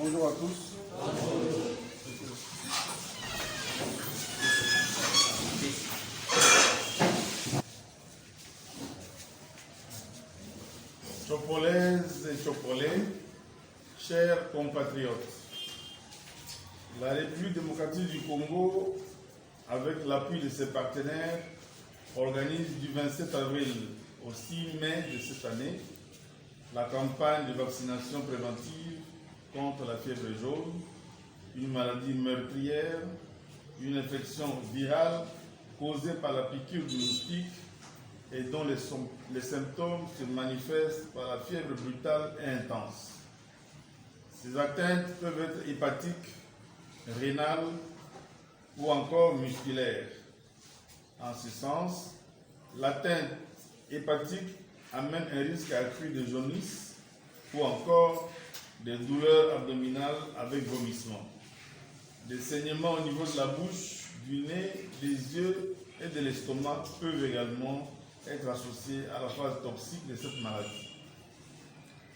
Bonjour à tous. Chopolaises et Chopolais, chers compatriotes, la République démocratique du Congo, avec l'appui de ses partenaires, organise du 27 avril au 6 mai de cette année la campagne de vaccination préventive contre la fièvre jaune, une maladie meurtrière, une infection virale causée par la piqûre du moustique et dont les symptômes se manifestent par la fièvre brutale et intense. Ces atteintes peuvent être hépatiques, rénales ou encore musculaires. En ce sens, l'atteinte hépatique amène un risque accru de jaunisse ou encore des douleurs abdominales avec vomissement. Des saignements au niveau de la bouche, du nez, des yeux et de l'estomac peuvent également être associés à la phase toxique de cette maladie.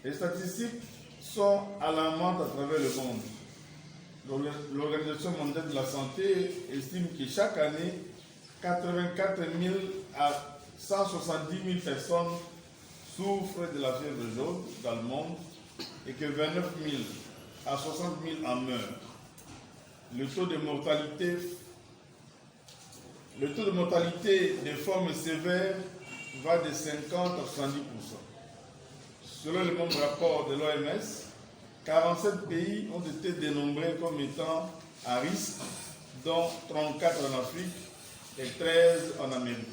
Les statistiques sont alarmantes à travers le monde. L'Organisation mondiale de la santé estime que chaque année, 84 000 à 170 000 personnes souffrent de la fièvre jaune dans le monde et que 29 000 à 60 000 en meurent. Le taux de mortalité des formes sévères va de 50 à 70%. Selon le même rapport de l'OMS, 47 pays ont été dénombrés comme étant à risque, dont 34 en Afrique et 13 en Amérique.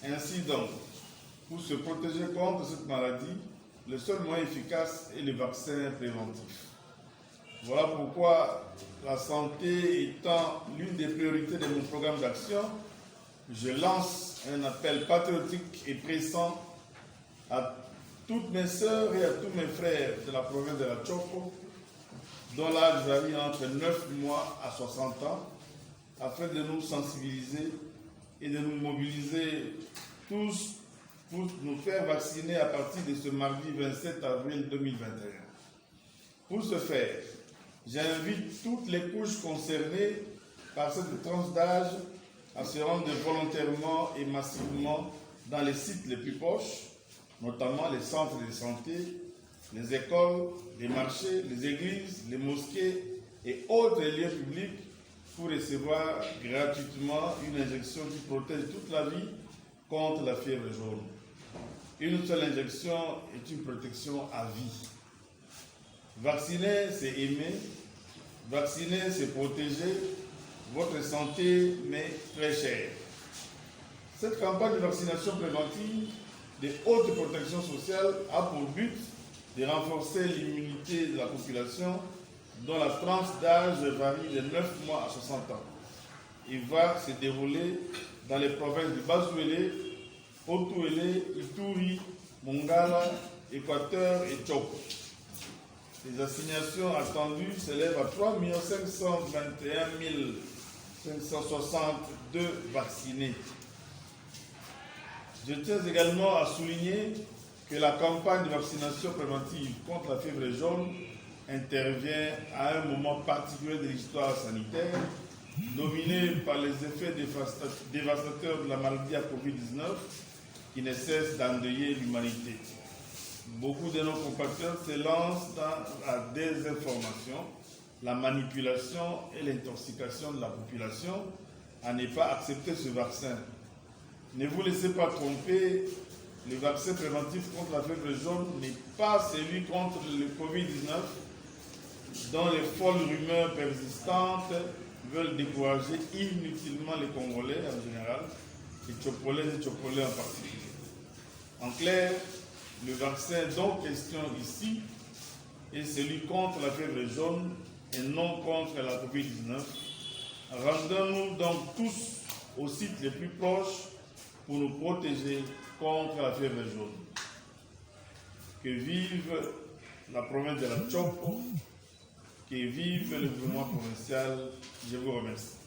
Ainsi donc, pour se protéger contre cette maladie, le seul moyen efficace est le vaccin préventif. Voilà pourquoi, la santé étant l'une des priorités de mon programme d'action, je lance un appel patriotique et pressant à toutes mes sœurs et à tous mes frères de la province de la Chopo, dont l'âge varie entre 9 mois à 60 ans, afin de nous sensibiliser et de nous mobiliser tous pour nous faire vacciner à partir de ce mardi 27 avril 2021. Pour ce faire, j'invite toutes les couches concernées par cette tranche d'âge à se rendre volontairement et massivement dans les sites les plus proches, notamment les centres de santé, les écoles, les marchés, les églises, les mosquées et autres lieux publics pour recevoir gratuitement une injection qui protège toute la vie contre la fièvre jaune. Une seule injection est une protection à vie. Vacciner, c'est aimer. Vacciner, c'est protéger. Votre santé m'est très chère. Cette campagne de vaccination préventive de haute protection sociale a pour but de renforcer l'immunité de la population dont la tranche d'âge varie de 9 mois à 60 ans. Il va se dérouler dans les provinces du Bas-Ouélé, Haut-Ouélé, Ituri, Mongala, Équateur et Chopo. Les assignations attendues s'élèvent à 3 521 562 vaccinés. Je tiens également à souligner que la campagne de vaccination préventive contre la fièvre jaune intervient à un moment particulier de l'histoire sanitaire, dominé par les effets dévastateurs de la maladie à Covid-19 qui ne cesse d'endeuiller l'humanité. Beaucoup de nos compatriotes se lancent dans la désinformation, la manipulation et l'intoxication de la population à ne pas accepter ce vaccin. Ne vous laissez pas tromper, le vaccin préventif contre la fièvre jaune n'est pas celui contre le Covid-19 dont les folles rumeurs persistantes veulent décourager inutilement les Congolais en général, les Chopolais et Chopolais en particulier. En clair, le vaccin dont question ici est celui contre la fièvre jaune et non contre la Covid-19. Rendons-nous donc tous aux sites les plus proches pour nous protéger contre la fièvre jaune. Que vive la province de la Chopo, que vive le gouvernement provincial. Je vous remercie.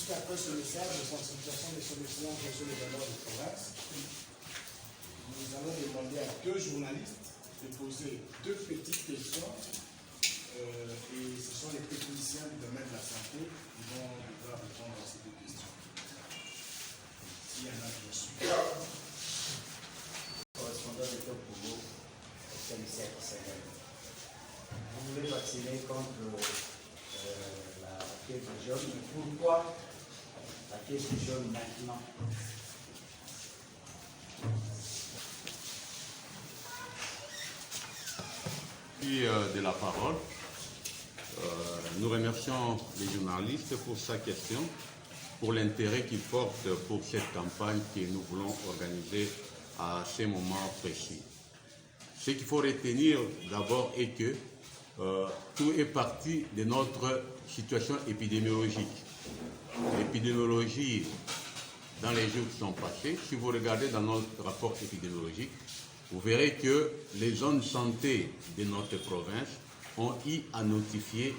Juste après ce message de sensibilisation de son excellence, monsieur le gouverneur de province, nous allons demander à 2 journalistes de poser 2 petites questions. Et ce sont les techniciens du domaine de la santé qui vont devoir répondre à ces 2 questions. S'il y en a qui suivent. Correspondant de Top Congo, commissaire Sénégal. Vous voulez vacciner contre la fièvre jaune, mais pourquoi la fièvre jaune maintenant? Puis de la parole. Nous remercions les journalistes pour sa question, pour l'intérêt qu'ils portent pour cette campagne que nous voulons organiser à ce moment précis. Ce qu'il faut retenir d'abord est que tout est parti de notre situation épidémiologique. L'épidémiologie, dans les jours qui sont passés, si vous regardez dans notre rapport épidémiologique, vous verrez que les zones de santé de notre province ont eu à notifier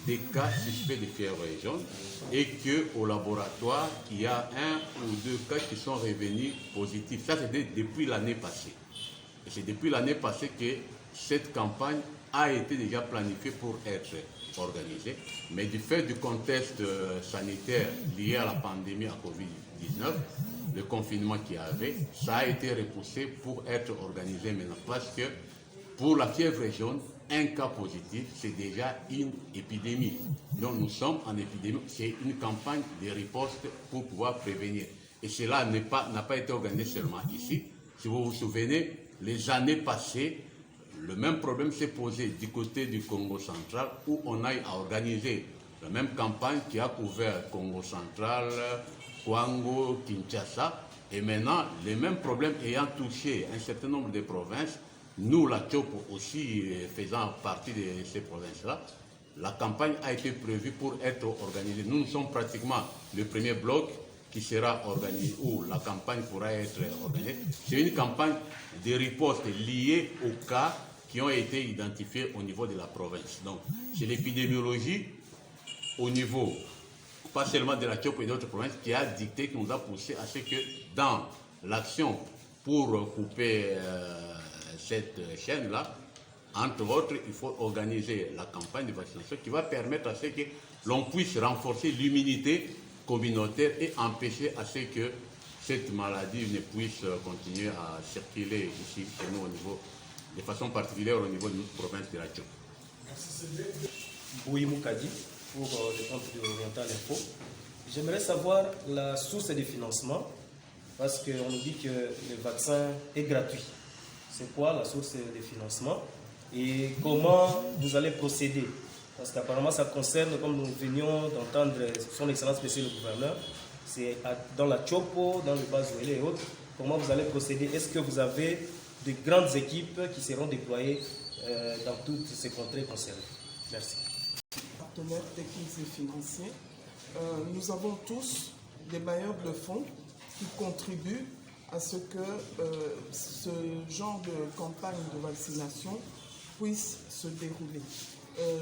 des cas suspects de fièvre jaune et qu'au laboratoire, il y a 1 ou 2 cas qui sont revenus positifs. Ça, c'est depuis l'année passée. Et c'est depuis l'année passée que cette campagne a été déjà planifiée pour être organisée. Mais du fait du contexte sanitaire lié à la pandémie à Covid-19, le confinement qu'il y avait, ça a été repoussé pour être organisé maintenant. Parce que pour la fièvre jaune, un cas positif, c'est déjà une épidémie. Donc nous sommes en épidémie, c'est une campagne de riposte pour pouvoir prévenir. Et cela n'a pas été organisé seulement ici. Si vous vous souvenez, les années passées, le même problème s'est posé du côté du Congo central, où on a organisé la même campagne qui a couvert Congo central, Kwango, Kinshasa. Et maintenant, les mêmes problèmes ayant touché un certain nombre de provinces, nous, la Tchopo aussi, faisant partie de ces provinces-là, la campagne a été prévue pour être organisée. Nous sommes pratiquement le premier bloc qui sera organisé, où la campagne pourra être organisée. C'est une campagne de riposte liée aux cas qui ont été identifiés au niveau de la province. Donc, c'est l'épidémiologie au niveau, pas seulement de la Tchopo et d'autres provinces, qui a dicté, qui nous a poussé à ce que dans l'action pour couper cette chaîne-là, entre autres, il faut organiser la campagne de vaccination qui va permettre à ce que l'on puisse renforcer l'immunité communautaire et empêcher à ce que cette maladie ne puisse continuer à circuler ici chez nous au niveau, de façon particulière au niveau de notre province de la Tchoup. Merci. Bouy Moukadi pour le compte de Oriental Info. J'aimerais savoir la source de financement parce qu'on nous dit que le vaccin est gratuit. C'est quoi la source de financement et comment vous allez procéder? Parce qu'apparemment ça concerne, comme nous venions d'entendre son excellence monsieur le gouverneur, c'est dans la Tchopo, dans le Bazouélé et autres. Comment vous allez procéder? Est-ce que vous avez de grandes équipes qui seront déployées dans toutes ces contrées concernées? Merci. Partenaires techniques et financiers, nous avons tous des bailleurs de fonds qui contribuent à ce que ce genre de campagne de vaccination puisse se dérouler.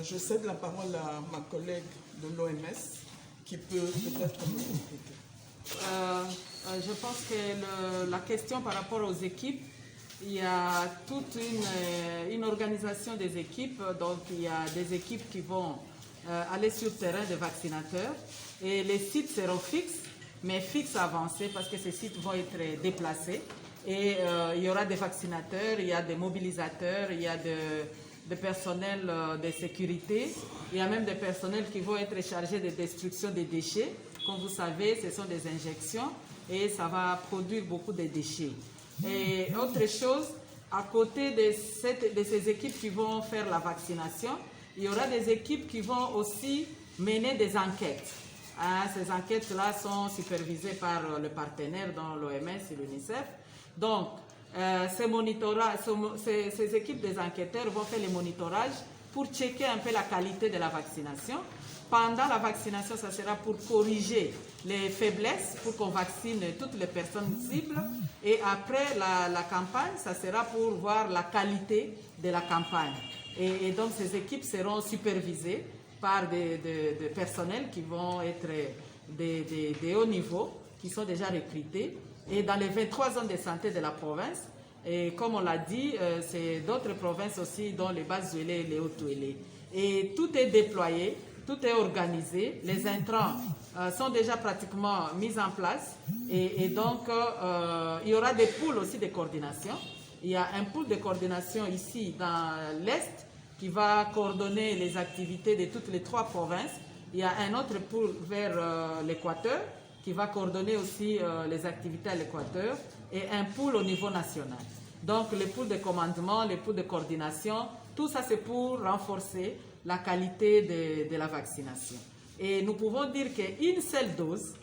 Je cède la parole à ma collègue de l'OMS qui peut peut-être me compléter. Je pense que la question par rapport aux équipes, il y a toute une organisation des équipes. Donc il y a des équipes qui vont aller sur le terrain des vaccinateurs et les sites seront fixes, mais fixes avancés parce que ces sites vont être déplacés. Et il y aura des vaccinateurs, il y a des mobilisateurs, il y a des personnels de sécurité, il y a même des personnels qui vont être chargés de destruction des déchets. Comme vous savez, ce sont des injections et ça va produire beaucoup de déchets. Et autre chose, à côté de ces équipes qui vont faire la vaccination, il y aura des équipes qui vont aussi mener des enquêtes. Ces enquêtes-là sont supervisées par le partenaire dans l'OMS et l'UNICEF. Donc, ces équipes des enquêteurs vont faire les monitorages pour checker un peu la qualité de la vaccination. Pendant la vaccination, ça sera pour corriger les faiblesses, pour qu'on vaccine toutes les personnes cibles. Et après la campagne, ça sera pour voir la qualité de la campagne. Et donc, ces équipes seront supervisées par des personnels qui vont être de haut niveau, qui sont déjà recrutés. Et dans les 23 zones de santé de la province, Et comme on l'a dit, c'est d'autres provinces aussi, dont les Bas-Ouélé et les Haut-Ouélé. Et tout est déployé, tout est organisé. Les intrants sont déjà pratiquement mis en place. Et donc, il y aura des pools aussi de coordination. Il y a un pool de coordination ici dans l'Est qui va coordonner les activités de toutes les 3 provinces. Il y a un autre pool vers l'Équateur qui va coordonner aussi les activités à l'Équateur et un pool au niveau national. Donc les pools de commandement, les pools de coordination, tout ça c'est pour renforcer la qualité de la vaccination. Et nous pouvons dire qu'une seule dose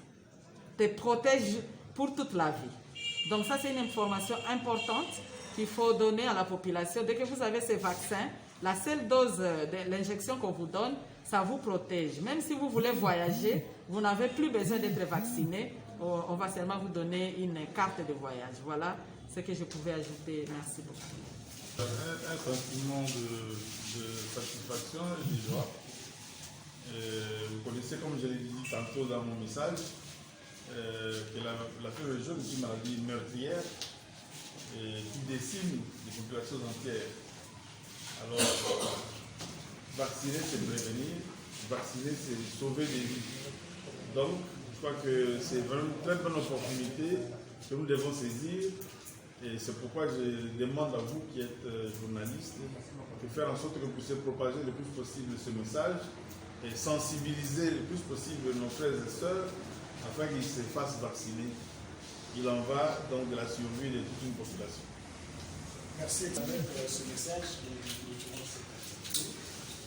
te protège pour toute la vie. Donc ça c'est une information importante qu'il faut donner à la population. Dès que vous avez ces vaccins, la seule dose de l'injection qu'on vous donne, ça vous protège. Même si vous voulez voyager, vous n'avez plus besoin d'être vacciné. On va seulement vous donner une carte de voyage. Voilà ce que je pouvais ajouter. Merci beaucoup. Un sentiment de satisfaction et de joie. Vous connaissez, comme je l'ai dit tantôt dans mon message, que la fièvre jaune est une maladie meurtrière qui décime les populations entières. Alors, vacciner, c'est prévenir. Vacciner, c'est sauver des vies. Donc, je crois que c'est vraiment une très bonne opportunité que nous devons saisir. Et c'est pourquoi je demande à vous qui êtes journalistes de faire en sorte que vous puissiez propager le plus possible ce message et sensibiliser le plus possible nos frères et sœurs afin qu'ils se fassent vacciner. Il en va donc de la survie de toute une population. Merci avec ce message et nous retrouvons cette activité.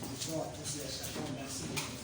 Nous disons à tous et à chacun merci beaucoup.